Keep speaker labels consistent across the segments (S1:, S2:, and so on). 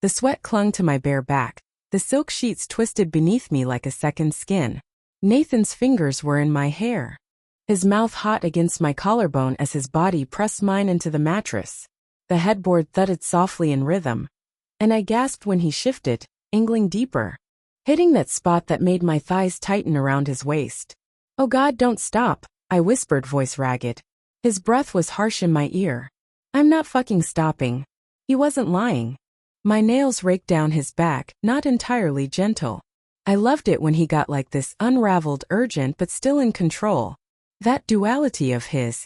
S1: The sweat clung to my bare back. The silk sheets twisted beneath me like a second skin. Nathan's fingers were in my hair, his mouth hot against my collarbone as his body pressed mine into the mattress. The headboard thudded softly in rhythm, and I gasped when he shifted, angling deeper, hitting that spot that made my thighs tighten around his waist. "Oh God, don't stop," I whispered, voice ragged. His breath was harsh in my ear. "I'm not fucking stopping." He wasn't lying. My nails raked down his back, not entirely gentle. I loved it when he got like this, unraveled, urgent but still in control. That duality of his,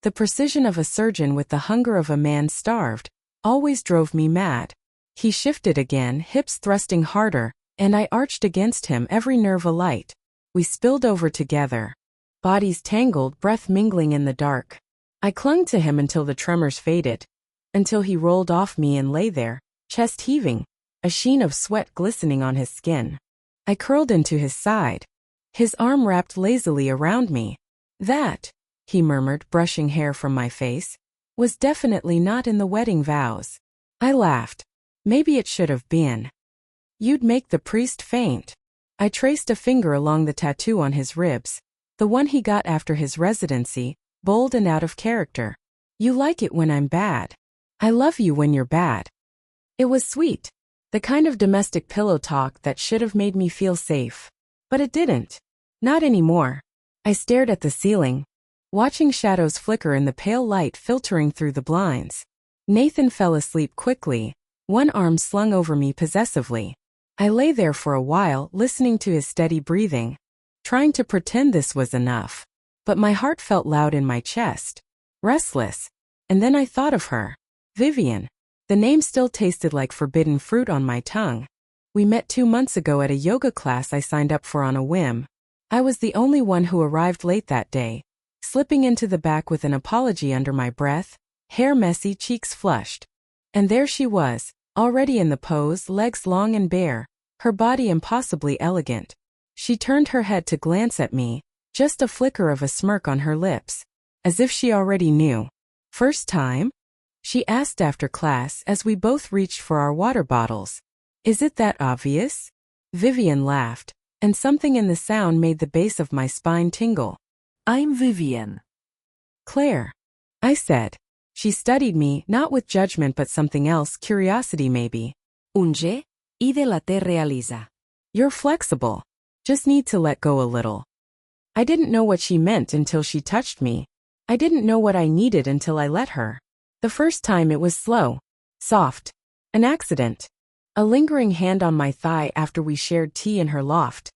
S1: the precision of a surgeon with the hunger of a man starved, always drove me mad. He shifted again, hips thrusting harder, and I arched against him, every nerve alight. We spilled over together, bodies tangled, breath mingling in the dark. I clung to him until the tremors faded, until he rolled off me and lay there, chest heaving, a sheen of sweat glistening on his skin. I curled into his side, his arm wrapped lazily around me. "That," he murmured, brushing hair from my face, "was definitely not in the wedding vows." I laughed. "Maybe it should have been. You'd make the priest faint." I traced a finger along the tattoo on his ribs, the one he got after his residency, bold and out of character. "You like it when I'm bad. I love you when you're bad." It was sweet, the kind of domestic pillow talk that should have made me feel safe. But it didn't. Not anymore. I stared at the ceiling, watching shadows flicker in the pale light filtering through the blinds. Nathan fell asleep quickly, one arm slung over me possessively. I lay there for a while, listening to his steady breathing, trying to pretend this was enough. But my heart felt loud in my chest, restless. And then I thought of her. Vivian. The name still tasted like forbidden fruit on my tongue. We met 2 months ago at a yoga class I signed up for on a whim. I was the only one who arrived late that day, slipping into the back with an apology under my breath, hair messy, cheeks flushed. And there she was, already in the pose, legs long and bare, her body impossibly elegant. She turned her head to glance at me, just a flicker of a smirk on her lips, as if she already knew. "First time?" she asked after class as we both reached for our water bottles. "Is it that obvious?" Vivian laughed, and something in the sound made the base of my spine tingle.
S2: "I'm Vivian."
S1: "Claire," I said. She studied me, not with judgment but something else, curiosity maybe.
S2: "Unge? Ide la te realiza."
S1: "You're flexible. Just need to let go a little." I didn't know what she meant until she touched me. I didn't know what I needed until I let her. The first time it was slow, soft, an accident. A lingering hand on my thigh after we shared tea in her loft.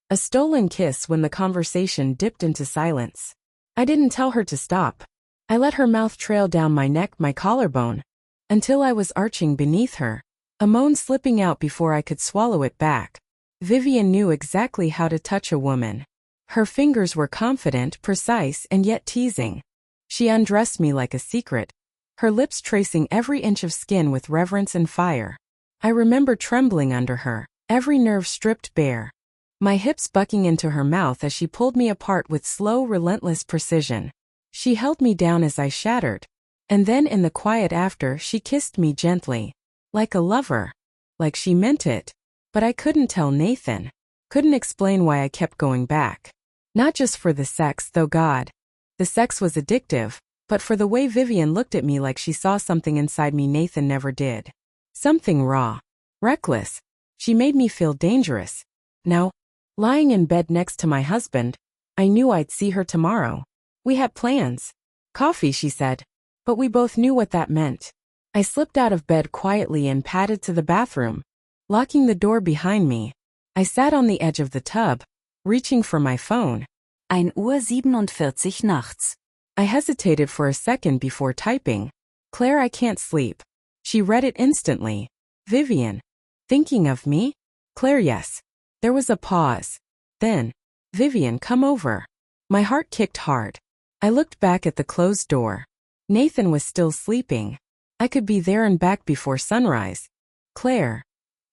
S1: A stolen kiss when the conversation dipped into silence. I didn't tell her to stop. I let her mouth trail down my neck, my collarbone, until I was arching beneath her, a moan slipping out before I could swallow it back. Vivian knew exactly how to touch a woman. Her fingers were confident, precise, and yet teasing. She undressed me like a secret, her lips tracing every inch of skin with reverence and fire. I remember trembling under her, every nerve stripped bare, my hips bucking into her mouth as she pulled me apart with slow, relentless precision. She held me down as I shattered, and then in the quiet after she kissed me gently, like a lover, like she meant it. But I couldn't tell Nathan, couldn't explain why I kept going back. Not just for the sex, though God, the sex was addictive, but for the way Vivian looked at me like she saw something inside me Nathan never did. Something raw, reckless. She made me feel dangerous. Now, lying in bed next to my husband, I knew I'd see her tomorrow. We had plans. Coffee, she said. But we both knew what that meant. I slipped out of bed quietly and padded to the bathroom, locking the door behind me. I sat on the edge of the tub, reaching for my phone.
S2: 1:47 nachts.
S1: I hesitated for a second before typing. "Claire, I can't sleep." She read it instantly. "Vivian. Thinking of me?" "Claire, yes." There was a pause. Then, "Vivian, come over." My heart kicked hard. I looked back at the closed door. Nathan was still sleeping. I could be there and back before sunrise. "Claire.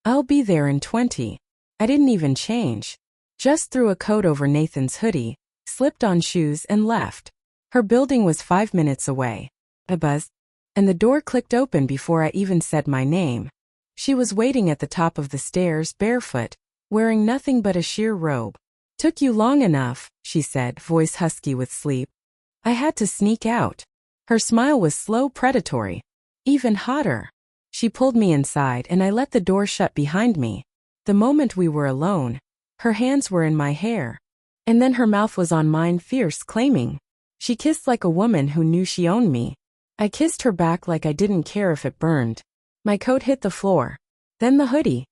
S1: I'll be there in 20. I didn't even change. Just threw a coat over Nathan's hoodie, slipped on shoes and left. Her building was 5 minutes away. A buzz, and the door clicked open before I even said my name. She was waiting at the top of the stairs, barefoot, wearing nothing but a sheer robe. "Took you long enough," she said, voice husky with sleep. I had to sneak out. Her smile was slow, predatory. Even hotter. She pulled me inside and I let the door shut behind me. The moment we were alone, her hands were in my hair. And then her mouth was on mine, fierce, claiming. She kissed like a woman who knew she owned me. I kissed her back like I didn't care if it burned. My coat hit the floor. Then the hoodie.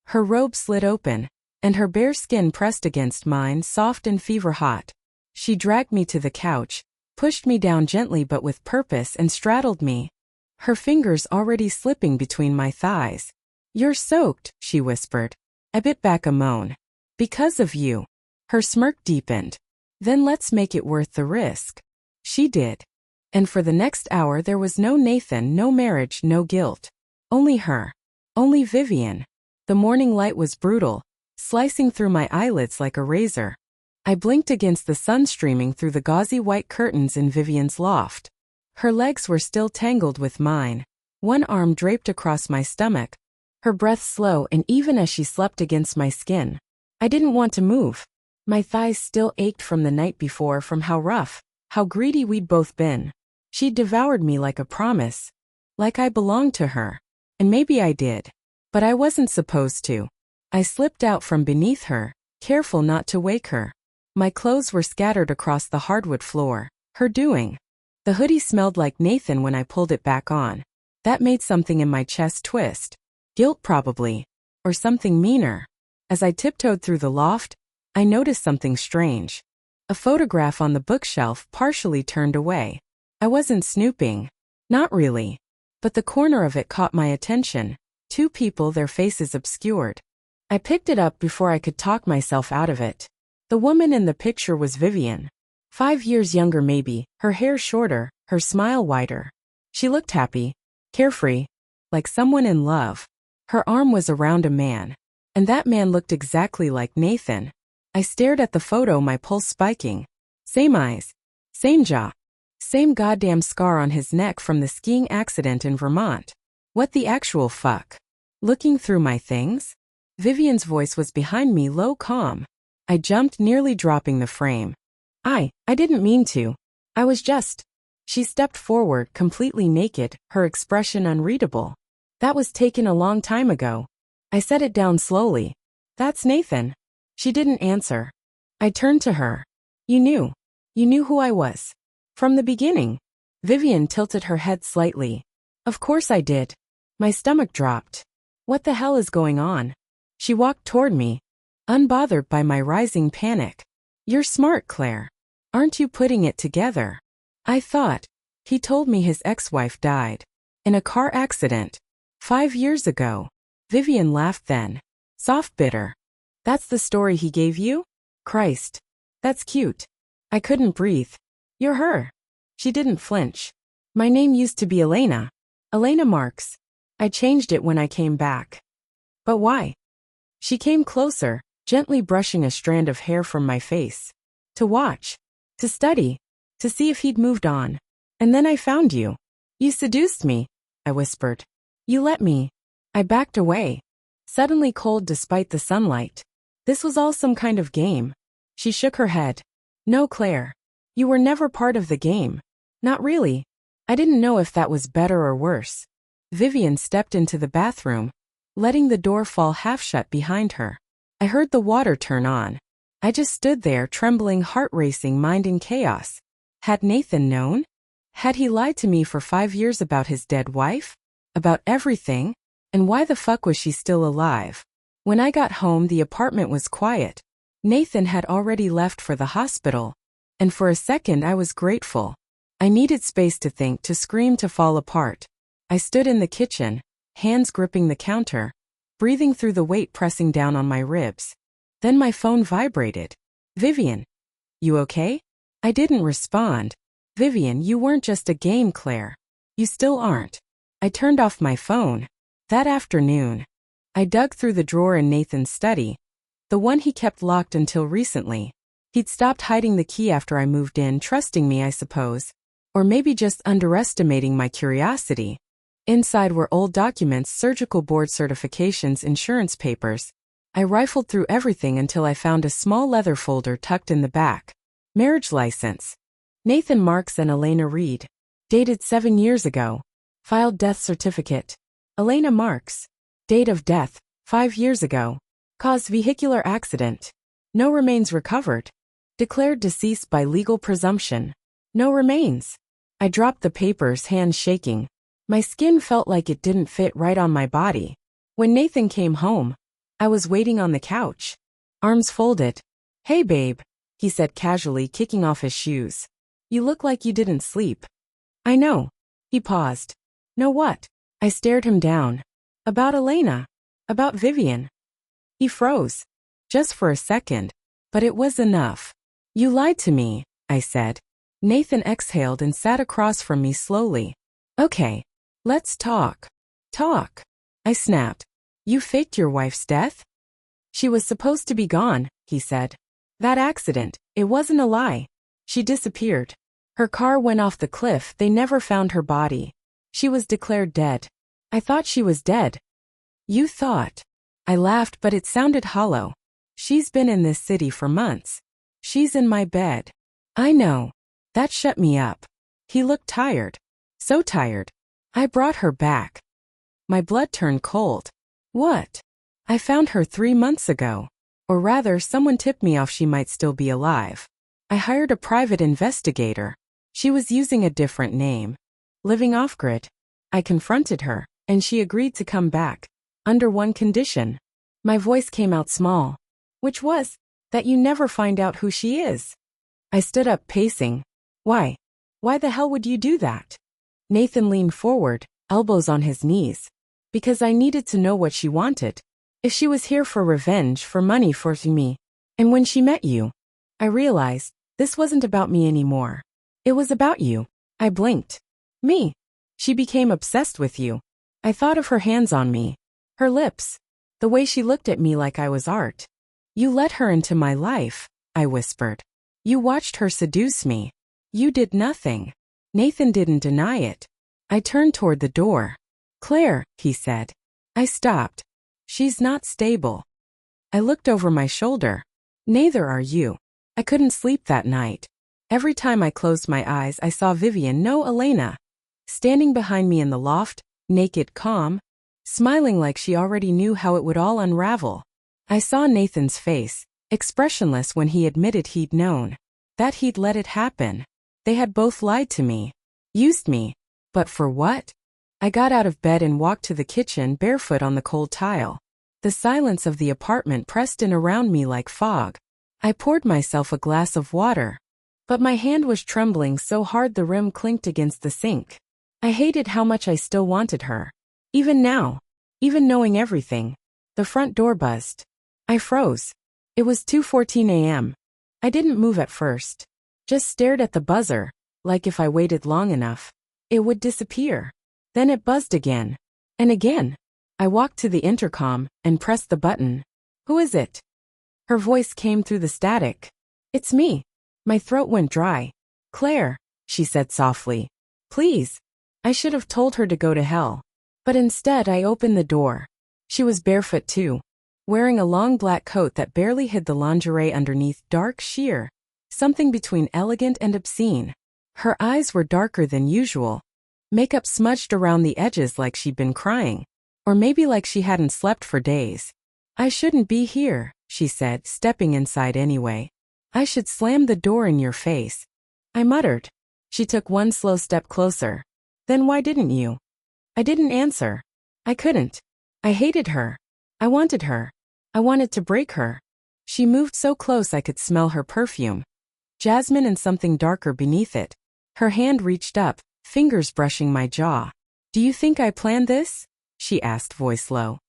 S1: Her robe slid open, and her bare skin pressed against mine, soft and fever-hot. She dragged me to the couch, pushed me down gently but with purpose, and straddled me. Her fingers already slipping between my thighs. "You're soaked," she whispered. I bit back a moan. "Because of you." Her smirk deepened. "Then let's make it worth the risk." She did. And for the next hour there was no Nathan, no marriage, no guilt. Only her. Only Vivian. The morning light was brutal, slicing through my eyelids like a razor. I blinked against the sun streaming through the gauzy white curtains in Vivian's loft. Her legs were still tangled with mine, one arm draped across my stomach, her breath slow and even as she slept against my skin. I didn't want to move. My thighs still ached from the night before, from how rough, how greedy we'd both been. She'd devoured me like a promise, like I belonged to her. And maybe I did. But I wasn't supposed to. I slipped out from beneath her, careful not to wake her. My clothes were scattered across the hardwood floor, her doing. The hoodie smelled like Nathan when I pulled it back on. That made something in my chest twist. Guilt probably. Or something meaner. As I tiptoed through the loft, I noticed something strange. A photograph on the bookshelf partially turned away. I wasn't snooping. Not really. But the corner of it caught my attention. Two people, their faces obscured. I picked it up before I could talk myself out of it. The woman in the picture was Vivian. 5 years younger maybe, her hair shorter, her smile wider. She looked happy, carefree, like someone in love. Her arm was around a man. And that man looked exactly like Nathan. I stared at the photo, my pulse spiking. Same eyes. Same jaw. Same goddamn scar on his neck from the skiing accident in Vermont. What the actual fuck? Looking through my things? Vivian's voice was behind me, low, calm. I jumped, nearly dropping the frame. I didn't mean to. I was just... She stepped forward, completely naked, her expression unreadable. That was taken a long time ago. I set it down slowly. That's Nathan. She didn't answer. I turned to her. You knew who I was. From the beginning. Vivian tilted her head slightly. Of course I did. My stomach dropped. What the hell is going on? She walked toward me, unbothered by my rising panic. You're smart, Claire. Aren't you putting it together? I thought. He told me his ex-wife died. In a car accident. 5 years ago. Vivian laughed then. Soft, bitter. That's the story he gave you? Christ. That's cute. I couldn't breathe. You're her. She didn't flinch. My name used to be Elena. Elena Marks. I changed it when I came back. But why? She came closer, gently brushing a strand of hair from my face. To watch. To study. To see if he'd moved on. And then I found you. You seduced me, I whispered. You let me. I backed away. Suddenly cold despite the sunlight. This was all some kind of game. She shook her head. No, Claire. You were never part of the game. Not really. I didn't know if that was better or worse. Vivian stepped into the bathroom, letting the door fall half shut behind her. I heard the water turn on. I just stood there, trembling, heart racing, mind in chaos. Had Nathan known? Had he lied to me for 5 years about his dead wife? About everything? And why the fuck was she still alive? When I got home, the apartment was quiet. Nathan had already left for the hospital. And for a second I was grateful. I needed space to think, to scream, to fall apart. I stood in the kitchen, hands gripping the counter, breathing through the weight pressing down on my ribs. Then my phone vibrated. Vivian. You okay? I didn't respond. Vivian, you weren't just a game, Claire. You still aren't. I turned off my phone. That afternoon, I dug through the drawer in Nathan's study, the one he kept locked until recently. He'd stopped hiding the key after I moved in, trusting me, I suppose. Or maybe just underestimating my curiosity. Inside were old documents, surgical board certifications, insurance papers. I rifled through everything until I found a small leather folder tucked in the back. Marriage license. Nathan Marks and Elena Reed. Dated 7 years ago. Filed death certificate. Elena Marks. Date of death, 5 years ago. Cause vehicular accident. No remains recovered. Declared deceased by legal presumption. No remains. I dropped the papers, hands shaking. My skin felt like it didn't fit right on my body. When Nathan came home, I was waiting on the couch. Arms folded. "Hey babe," he said casually, kicking off his shoes. "You look like you didn't sleep." "I know." He paused. "Know what?" I stared him down. "About Elena. About Vivian." He froze. Just for a second. But it was enough. "You lied to me," I said. Nathan exhaled and sat across from me slowly. "Okay. Let's talk." "Talk?" I snapped. "You faked your wife's death?" "She was supposed to be gone," he said. "That accident, it wasn't a lie. She disappeared. Her car went off the cliff, they never found her body. She was declared dead. I thought she was dead." "You thought?" I laughed, but it sounded hollow. "She's been in this city for months. She's in my bed." "I know." That shut me up. He looked tired. So tired. I brought her back. My blood turned cold. "What?" "I found her 3 months ago. Or rather, someone tipped me off she might still be alive. I hired a private investigator. She was using a different name. Living off-grid. I confronted her, and she agreed to come back. Under one condition." My voice came out small. "Which was, that you never find out who she is." I stood up, pacing. "Why? Why the hell would you do that?" Nathan leaned forward, elbows on his knees. "Because I needed to know what she wanted. If she was here for revenge, for money, for me. And when she met you, I realized this wasn't about me anymore. It was about you." I blinked. "Me?" "She became obsessed with you. I thought of her hands on me. Her lips. The way she looked at me like I was art. You let her into my life," I whispered. "You watched her seduce me. You did nothing." Nathan didn't deny it. I turned toward the door. "Claire," he said. I stopped. "She's not stable." I looked over my shoulder. "Neither are you." I couldn't sleep that night. Every time I closed my eyes, I saw Vivian, no Elena, standing behind me in the loft, naked, calm, smiling like she already knew how it would all unravel. I saw Nathan's face, expressionless when he admitted he'd known. That he'd let it happen. They had both lied to me. Used me. But for what? I got out of bed and walked to the kitchen, barefoot on the cold tile. The silence of the apartment pressed in around me like fog. I poured myself a glass of water. But my hand was trembling so hard the rim clinked against the sink. I hated how much I still wanted her. Even now. Even knowing everything. The front door buzzed. I froze. It was 2:14 a.m. I didn't move at first. Just stared at the buzzer, like if I waited long enough, it would disappear. Then it buzzed again. And again. I walked to the intercom and pressed the button. "Who is it?" Her voice came through the static. "It's me." My throat went dry. "Claire," she said softly. "Please." I should have told her to go to hell. But instead I opened the door. She was barefoot too, wearing a long black coat that barely hid the lingerie underneath, dark, sheer, something between elegant and obscene. Her eyes were darker than usual. Makeup smudged around the edges like she'd been crying. Or maybe like she hadn't slept for days. "I shouldn't be here," she said, stepping inside anyway. "I should slam the door in your face." I muttered. She took one slow step closer. "Then why didn't you?" I didn't answer. I couldn't. I hated her. I wanted her. I wanted to break her. She moved so close I could smell her perfume. Jasmine and something darker beneath it. Her hand reached up, fingers brushing my jaw. "Do you think I planned this?" she asked, voice low.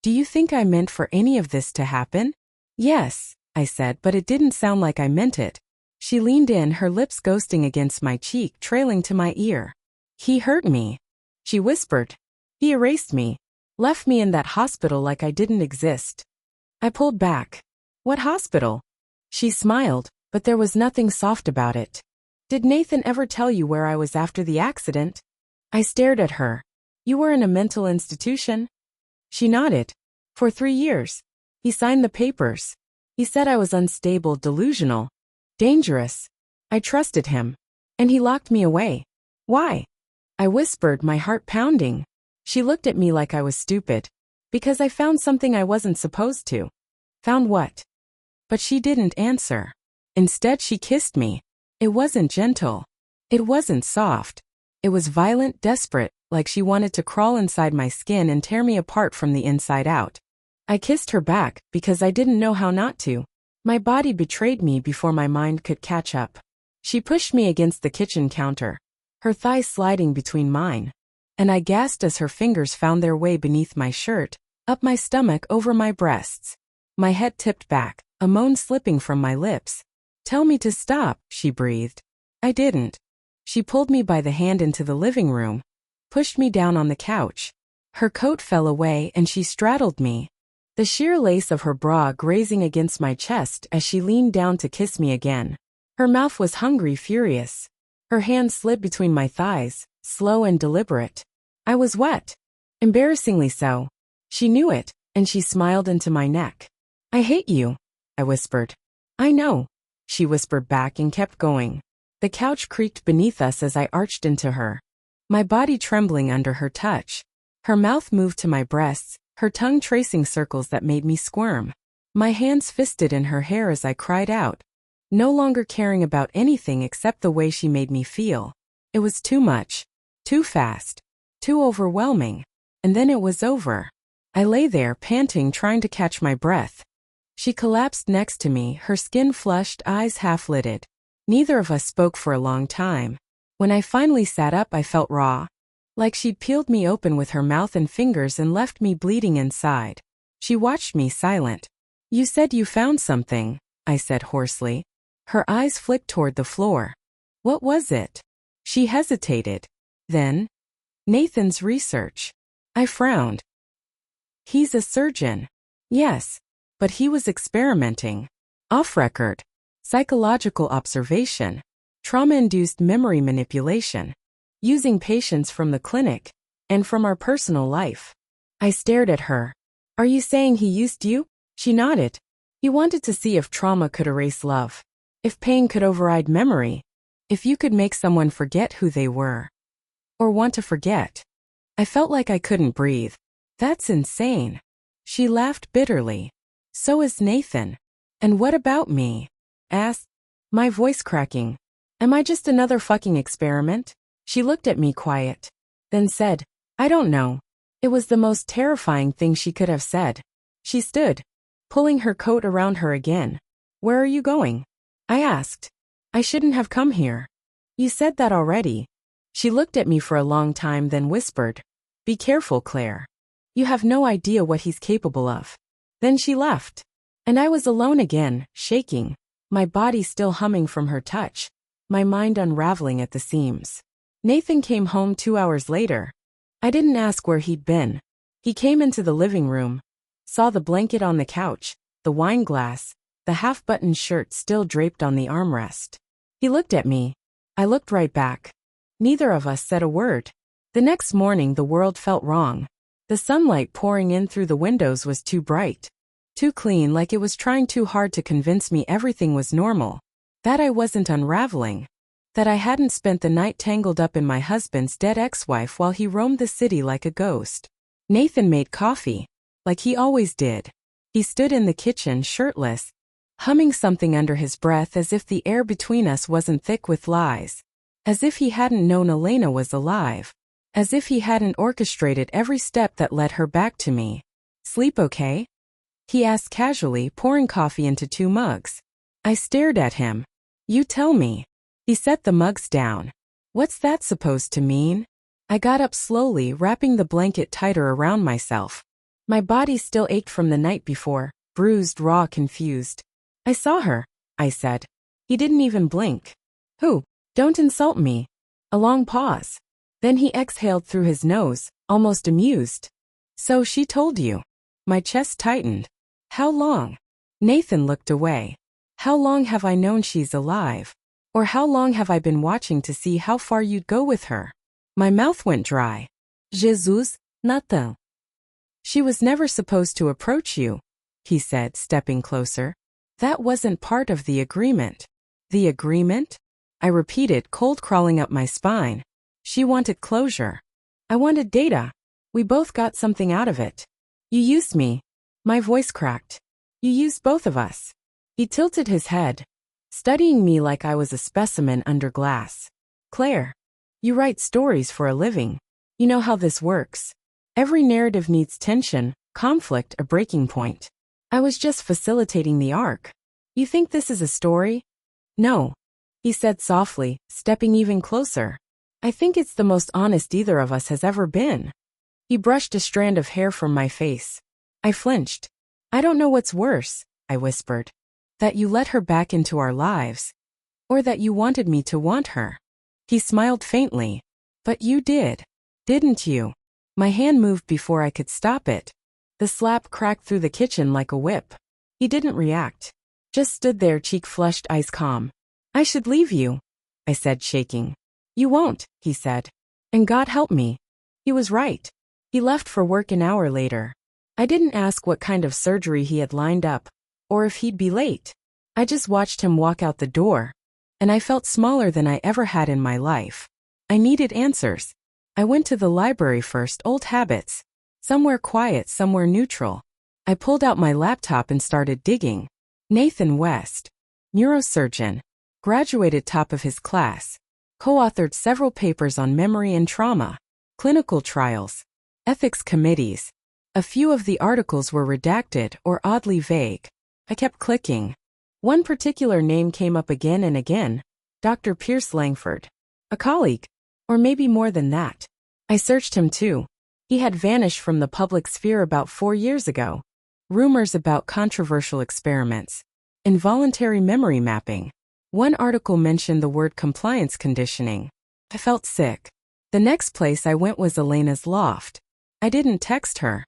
S1: "Do you think I meant for any of this to happen?" "Yes," I said, but it didn't sound like I meant it. She leaned in, her lips ghosting against my cheek, trailing to my ear. "He hurt me," she whispered. "He erased me. Left me in that hospital like I didn't exist." I pulled back. "What hospital?" She smiled, but there was nothing soft about it. "Did Nathan ever tell you where I was after the accident?" I stared at her. You were in a mental institution? She nodded. For 3 years. He signed the papers. He said I was unstable, delusional, dangerous. I trusted him. And he locked me away. Why? I whispered, my heart pounding. She looked at me like I was stupid. Because I found something I wasn't supposed to. Found what? But she didn't answer. Instead, she kissed me. It wasn't gentle. It wasn't soft. It was violent, desperate, like she wanted to crawl inside my skin and tear me apart from the inside out. I kissed her back because I didn't know how not to. My body betrayed me before my mind could catch up. She pushed me against the kitchen counter, her thighs sliding between mine. And I gasped as her fingers found their way beneath my shirt, up my stomach, over my breasts. My head tipped back, a moan slipping from my lips. Tell me to stop, she breathed. I didn't. She pulled me by the hand into the living room, pushed me down on the couch. Her coat fell away and she straddled me, the sheer lace of her bra grazing against my chest as she leaned down to kiss me again. Her mouth was hungry, furious. Her hand slid between my thighs, slow and deliberate. I was wet. Embarrassingly so. She knew it, and she smiled into my neck. I hate you, I whispered. I know, she whispered back and kept going. The couch creaked beneath us as I arched into her, my body trembling under her touch. Her mouth moved to my breasts, her tongue tracing circles that made me squirm. My hands fisted in her hair as I cried out, no longer caring about anything except the way she made me feel. It was too much, too fast, too overwhelming. And then it was over. I lay there, panting, trying to catch my breath. She collapsed next to me, her skin flushed, eyes half-lidded. Neither of us spoke for a long time. When I finally sat up, I felt raw, like she'd peeled me open with her mouth and fingers and left me bleeding inside. She watched me, silent. You said you found something, I said hoarsely. Her eyes flicked toward the floor. What was it? She hesitated. Then, Nathan's research. I frowned. He's a surgeon. Yes, but he was experimenting. Off record. Psychological observation. Trauma-induced memory manipulation. Using patients from the clinic. And from our personal life. I stared at her. Are you saying he used you? She nodded. He wanted to see if trauma could erase love. If pain could override memory. If you could make someone forget who they were. Or want to forget. I felt like I couldn't breathe. That's insane. She laughed bitterly. So is Nathan. And what about me? Asked, my voice cracking. Am I just another fucking experiment? She looked at me quiet. Then said, I don't know. It was the most terrifying thing she could have said. She stood, pulling her coat around her again. Where are you going? I asked. I shouldn't have come here. You said that already. She looked at me for a long time, then whispered, be careful, Claire. You have no idea what he's capable of. Then she left. And I was alone again, shaking, my body still humming from her touch, my mind unraveling at the seams. Nathan came home 2 hours later. I didn't ask where he'd been. He came into the living room, saw the blanket on the couch, the wine glass, the half-buttoned shirt still draped on the armrest. He looked at me. I looked right back. Neither of us said a word. The next morning the world felt wrong. The sunlight pouring in through the windows was too bright. Too clean, like it was trying too hard to convince me everything was normal. That I wasn't unraveling. That I hadn't spent the night tangled up in my husband's dead ex-wife while he roamed the city like a ghost. Nathan made coffee, like he always did. He stood in the kitchen, shirtless, humming something under his breath as if the air between us wasn't thick with lies. As if he hadn't known Elena was alive. As if he hadn't orchestrated every step that led her back to me. Sleep okay? He asked casually, pouring coffee into 2 mugs. I stared at him. You tell me. He set the mugs down. What's that supposed to mean? I got up slowly, wrapping the blanket tighter around myself. My body still ached from the night before, bruised, raw, confused. I saw her, I said. He didn't even blink. Who? Don't insult me. A long pause. Then he exhaled through his nose, almost amused. So she told you. My chest tightened. How long? Nathan looked away. How long have I known she's alive? Or how long have I been watching to see how far you'd go with her? My mouth went dry.
S2: Jesus, Nathan.
S1: She was never supposed to approach you, he said, stepping closer. That wasn't part of the agreement. The agreement? I repeated, cold crawling up my spine. She wanted closure. I wanted data. We both got something out of it. You used me. My voice cracked. You used both of us. He tilted his head, studying me like I was a specimen under glass. Claire, you write stories for a living. You know how this works. Every narrative needs tension, conflict, a breaking point. I was just facilitating the arc. You think this is a story? No, he said softly, stepping even closer. I think it's the most honest either of us has ever been. He brushed a strand of hair from my face. I flinched. I don't know what's worse, I whispered. That you let her back into our lives. Or that you wanted me to want her. He smiled faintly. But you did. Didn't you? My hand moved before I could stop it. The slap cracked through the kitchen like a whip. He didn't react. Just stood there, cheek flushed, eyes calm. I should leave you, I said, shaking. You won't, he said. And God help me. He was right. He left for work an hour later. I didn't ask what kind of surgery he had lined up, or if he'd be late. I just watched him walk out the door, and I felt smaller than I ever had in my life. I needed answers. I went to the library first, old habits. Somewhere quiet, somewhere neutral. I pulled out my laptop and started digging. Nathan West, neurosurgeon, graduated top of his class, co-authored several papers on memory and trauma, clinical trials, ethics committees. A few of the articles were redacted or oddly vague. I kept clicking. One particular name came up again and again, Dr. Pierce Langford. A colleague. Or maybe more than that. I searched him too. He had vanished from the public sphere about 4 years ago. Rumors about controversial experiments. Involuntary memory mapping. One article mentioned the word compliance conditioning. I felt sick. The next place I went was Elena's loft. I didn't text her.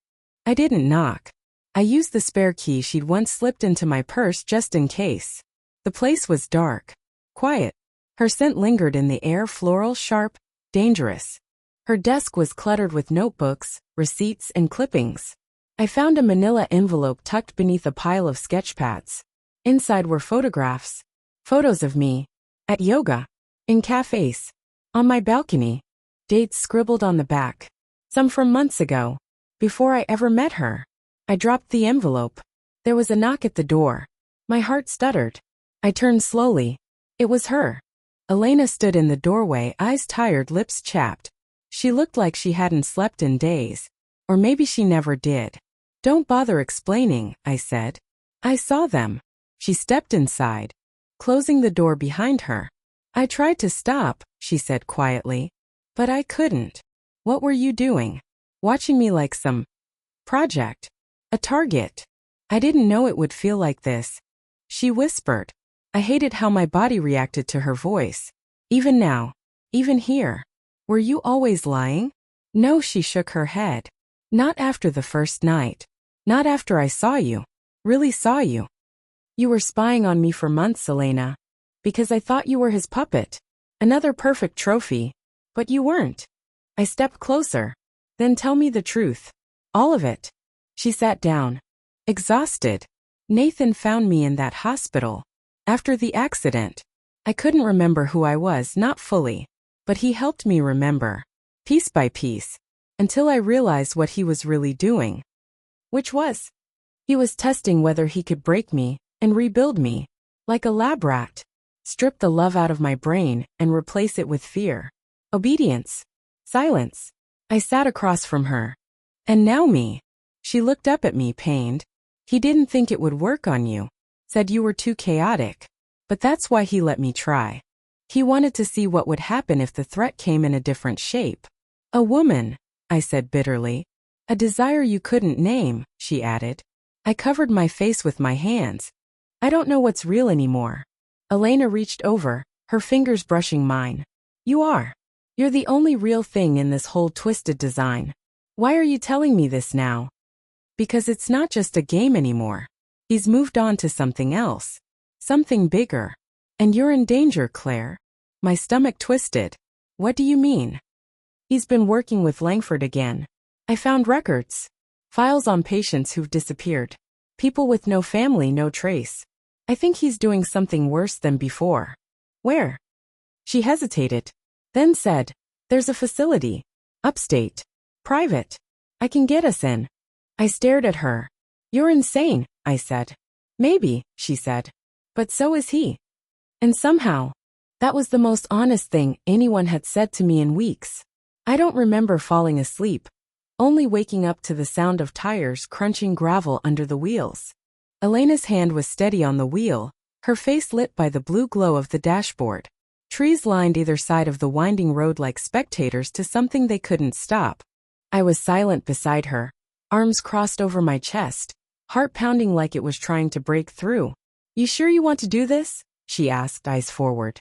S1: I didn't knock. I used the spare key she'd once slipped into my purse just in case. The place was dark. Quiet. Her scent lingered in the air, floral, sharp, dangerous. Her desk was cluttered with notebooks, receipts, and clippings. I found a manila envelope tucked beneath a pile of sketchpads. Inside were photographs. Photos of me. At yoga. In cafes. On my balcony. Dates scribbled on the back. Some from months ago. Before I ever met her. I dropped the envelope. There was a knock at the door. My heart stuttered. I turned slowly. It was her. Elena stood in the doorway, eyes tired, lips chapped. She looked like she hadn't slept in days. Or maybe she never did. Don't bother explaining, I said. I saw them. She stepped inside, closing the door behind her. I tried to stop, she said quietly. But I couldn't. What were you doing? Watching me like some project? A target? I didn't know it would feel like this. She whispered. I hated how my body reacted to her voice. Even now. Even here. Were you always lying? No, she shook her head. Not after the first night. Not after I saw you. Really saw you. You were spying on me for months, Elena. Because I thought you were his puppet. Another perfect trophy. But you weren't. I stepped closer. Then tell me the truth. All of it. She sat down. Exhausted. Nathan found me in that hospital. After the accident. I couldn't remember who I was, not fully. But he helped me remember. Piece by piece. Until I realized what he was really doing. Which was? He was testing whether he could break me and rebuild me. Like a lab rat. Strip the love out of my brain and replace it with fear. Obedience. Silence. I sat across from her. And now me. She looked up at me, pained. He didn't think it would work on you. Said you were too chaotic. But that's why he let me try. He wanted to see what would happen if the threat came in a different shape. A woman, I said bitterly. A desire you couldn't name, she added. I covered my face with my hands. I don't know what's real anymore. Elena reached over, her fingers brushing mine. You are. You're the only real thing in this whole twisted design. Why are you telling me this now? Because it's not just a game anymore. He's moved on to something else. Something bigger. And you're in danger, Claire. My stomach twisted. What do you mean? He's been working with Langford again. I found records. Files on patients who've disappeared. People with no family, no trace. I think he's doing something worse than before. Where? She hesitated. Then said, there's a facility. Upstate. Private. I can get us in. I stared at her. You're insane, I said. Maybe, she said. But so is he. And somehow, that was the most honest thing anyone had said to me in weeks. I don't remember falling asleep, only waking up to the sound of tires crunching gravel under the wheels. Elena's hand was steady on the wheel, her face lit by the blue glow of the dashboard. Trees lined either side of the winding road like spectators to something they couldn't stop. I was silent beside her, arms crossed over my chest, heart pounding like it was trying to break through. You sure you want to do this? She asked, eyes forward.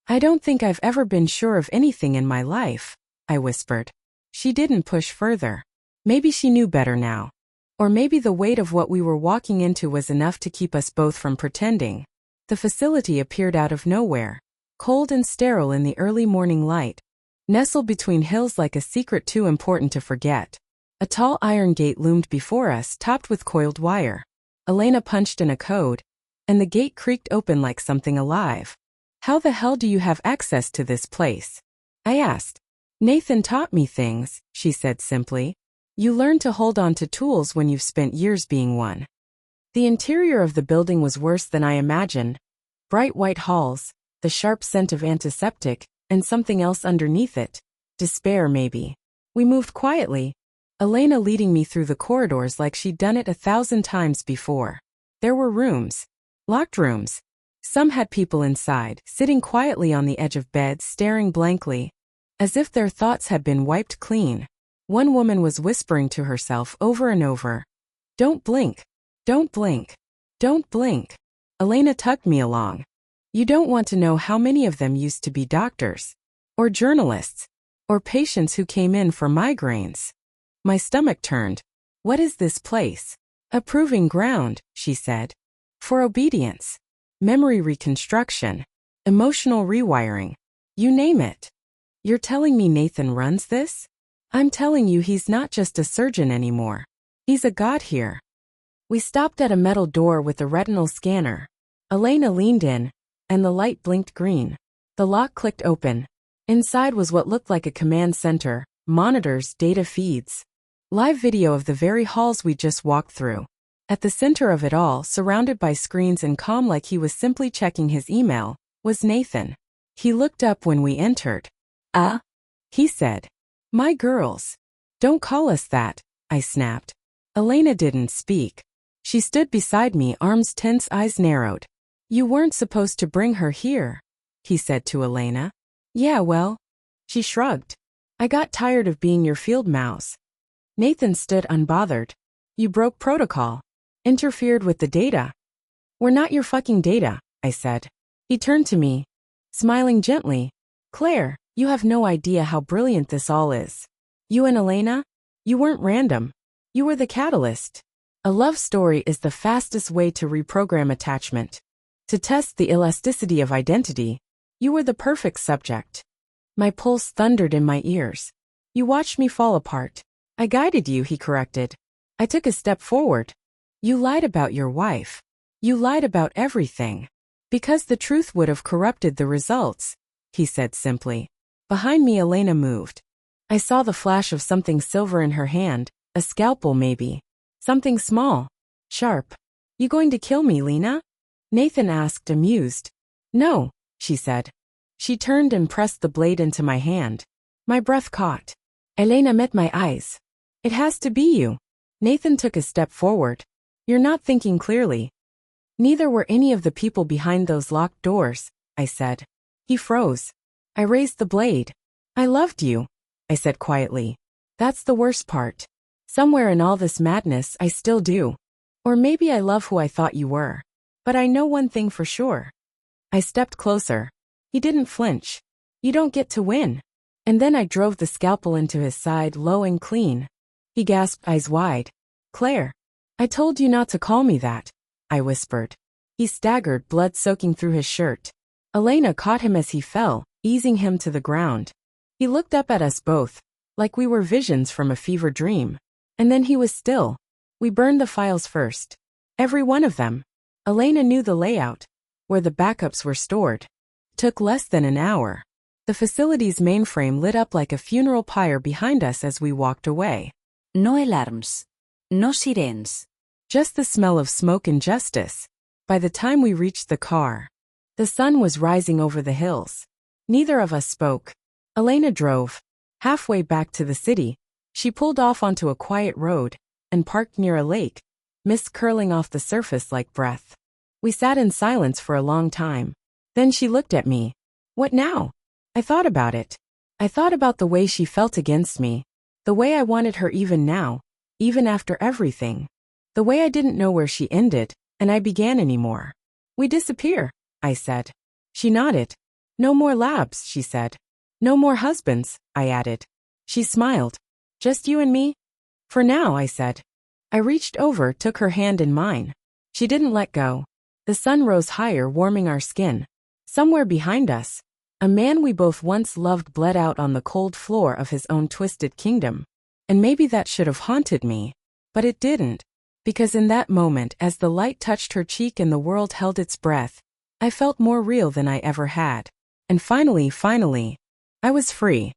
S1: I don't think I've ever been sure of anything in my life, I whispered. She didn't push further. Maybe she knew better now. Or maybe the weight of what we were walking into was enough to keep us both from pretending. The facility appeared out of nowhere, cold and sterile in the early morning light, nestled between hills like a secret too important to forget. A tall iron gate loomed before us, topped with coiled wire. Elena punched in a code, and the gate creaked open like something alive. How the hell do you have access to this place? I asked. Nathan taught me things, she said simply. You learn to hold on to tools when you've spent years being one. The interior of the building was worse than I imagined. Bright white halls, the sharp scent of antiseptic, and something else underneath it. Despair, maybe. We moved quietly, Elena leading me through the corridors like she'd done it 1,000 times before. There were rooms. Locked rooms. Some had people inside, sitting quietly on the edge of beds, staring blankly, as if their thoughts had been wiped clean. One woman was whispering to herself over and over, "Don't blink. Don't blink. Don't blink." Elena tugged me along. You don't want to know how many of them used to be doctors, or journalists, or patients who came in for migraines. My stomach turned. What is this place? A proving ground, she said. For obedience, memory reconstruction, emotional rewiring. You name it. You're telling me Nathan runs this? I'm telling you he's not just a surgeon anymore. He's a god here. We stopped at a metal door with a retinal scanner. Elena leaned in, and the light blinked green. The lock clicked open. Inside was what looked like a command center, monitors, data feeds. Live video of the very halls we just walked through. At the center of it all, surrounded by screens and calm like he was simply checking his email, was Nathan. He looked up when we entered. He said. My girls. Don't call us that, I snapped. Elena didn't speak. She stood beside me, arms tense, eyes narrowed. You weren't supposed to bring her here, he said to Elena. Yeah, well. She shrugged. I got tired of being your field mouse. Nathan stood unbothered. You broke protocol. Interfered with the data. We're not your fucking data, I said. He turned to me, smiling gently. Claire, you have no idea how brilliant this all is. You and Elena? You weren't random. You were the catalyst. A love story is the fastest way to reprogram attachment. To test the elasticity of identity, you were the perfect subject. My pulse thundered in my ears. You watched me fall apart. I guided you, he corrected. I took a step forward. You lied about your wife. You lied about everything. Because the truth would have corrupted the results, he said simply. Behind me, Elena moved. I saw the flash of something silver in her hand, a scalpel maybe. Something small. Sharp. You going to kill me, Lena? Nathan asked, amused. No, she said. She turned and pressed the blade into my hand. My breath caught. Elena met my eyes. It has to be you. Nathan took a step forward. You're not thinking clearly. Neither were any of the people behind those locked doors, I said. He froze. I raised the blade. I loved you, I said quietly. That's the worst part. Somewhere in all this madness, I still do. Or maybe I love who I thought you were. But I know one thing for sure. I stepped closer. He didn't flinch. You don't get to win. And then I drove the scalpel into his side, low and clean. He gasped, eyes wide. Claire, I told you not to call me that, I whispered. He staggered, blood soaking through his shirt. Elena caught him as he fell, easing him to the ground. He looked up at us both, like we were visions from a fever dream. And then he was still. We burned the files first. Every one of them. Elena knew the layout, where the backups were stored. Took less than an hour. The facility's mainframe lit up like a funeral pyre behind us as we walked away.
S2: No alarms. No sirens.
S1: Just the smell of smoke and justice. By the time we reached the car, the sun was rising over the hills. Neither of us spoke. Elena drove. Halfway back to the city, she pulled off onto a quiet road and parked near a lake, mist curling off the surface like breath. We sat in silence for a long time. Then she looked at me. What now? I thought about it. I thought about the way she felt against me, the way I wanted her even now, even after everything, the way I didn't know where she ended and I began anymore. We disappear, I said. She nodded. No more labs, she said. No more husbands, I added. She smiled. Just you and me? For now, I said. I reached over, took her hand in mine. She didn't let go. The sun rose higher, warming our skin. Somewhere behind us, a man we both once loved bled out on the cold floor of his own twisted kingdom. And maybe that should have haunted me. But it didn't. Because in that moment, as the light touched her cheek and the world held its breath, I felt more real than I ever had. And finally, I was free.